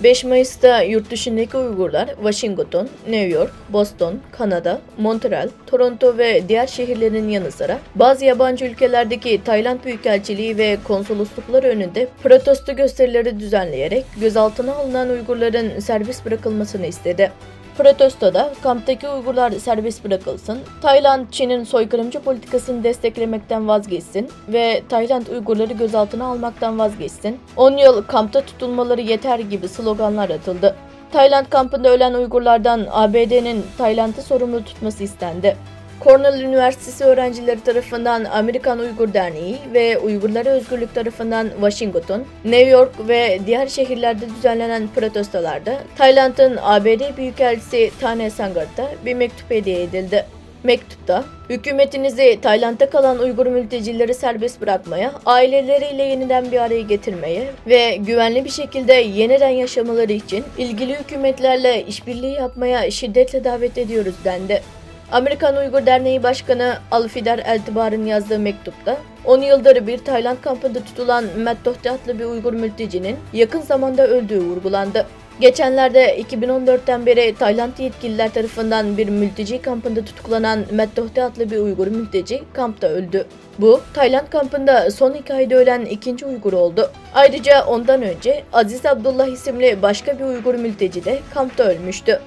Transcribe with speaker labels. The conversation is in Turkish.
Speaker 1: 5 Mayıs'ta yurt dışındaki Uygurlar Washington, New York, Boston, Kanada, Montreal, Toronto ve diğer şehirlerin yanı sıra bazı yabancı ülkelerdeki Tayland Büyükelçiliği ve konsoloslukları önünde protesto gösterileri düzenleyerek gözaltına alınan Uygurların serbest bırakılmasını istedi. Protestoda kamptaki Uygurlar serbest bırakılsın, Tayland, Çin'in soykırımcı politikasını desteklemekten vazgeçsin ve Tayland Uygurları gözaltına almaktan vazgeçsin, 10 yıl kampta tutulmaları yeter gibi sloganlar atıldı. Tayland kampında ölen Uygurlardan ABD'nin Tayland'ı sorumlu tutması istendi. Cornell Üniversitesi öğrencileri tarafından Amerikan Uygur Derneği ve Uygurlara Özgürlük tarafından Washington, New York ve diğer şehirlerde düzenlenen protestolarda Tayland'ın ABD Büyükelçisi Thane Sangrat'a bir mektup hediye edildi. Mektupta, hükümetinizi Tayland'da kalan Uygur mültecileri serbest bırakmaya, aileleriyle yeniden bir araya getirmeye ve güvenli bir şekilde yeniden yaşamaları için ilgili hükümetlerle işbirliği yapmaya şiddetle davet ediyoruz dendi. Amerikan Uygur Derneği Başkanı Alfidar Eltibar'ın yazdığı mektupta 10 yıldır bir Tayland kampında tutulan Mat Tohti adlı bir Uygur mültecinin yakın zamanda öldüğü vurgulandı. Geçenlerde 2014'ten beri Tayland yetkililer tarafından bir mülteci kampında tutuklanan Mat Tohti adlı bir Uygur mülteci kampta öldü. Bu, Tayland kampında son 2 ayda ölen ikinci Uygur oldu. Ayrıca ondan önce Aziz Abdullah isimli başka bir Uygur mülteci de kampta ölmüştü.